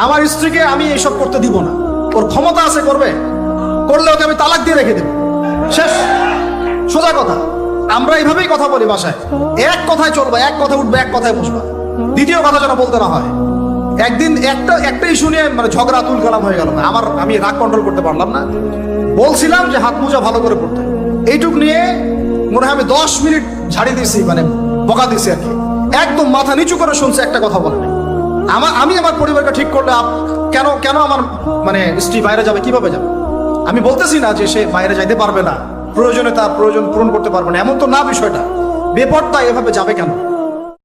আমার স্ত্রীকে আমি এইসব করতে দিব না। ওর ক্ষমতা আছে, করবে, করলে ওকে আমি তালাক দিয়ে রেখে দেব, শেষ, সোজা কথা। আমরা এইভাবেই কথা বলি বাসায়, এক কথায় চলবা, এক কথা উঠবে, এক কথায় বসবা, দ্বিতীয় কথা যেন বলতে না হয়। একদিন একটা ইস্যু নিয়ে মানে ঝগড়া তুল কালাম হয়ে গেল, আমি রাগ কন্ট্রোল করতে পারলাম না। বলছিলাম যে হাত মোজা ভালো করে পড়তে, এইটুক নিয়ে মনে হয় আমি 10 মিনিট ঝাড়ি দিয়েছি, মানে বকা দিয়েছি আর কি। একদম মাথা নিচু করে শুনছে, একটা কথা বলে নাই। আমি আমার পরিবারকে ঠিক করলে কেন কেন আমার মানে স্ত্রী বাইরে যাবে, কিভাবে যাবে? আমি বলতেছি না যে সে বাইরে যাইতে পারবে না, প্রয়োজনে তার প্রয়োজন পূরণ করতে পারবে না, এমন তো না বিষয়টা। বেপরতা এভাবে যাবে কেন?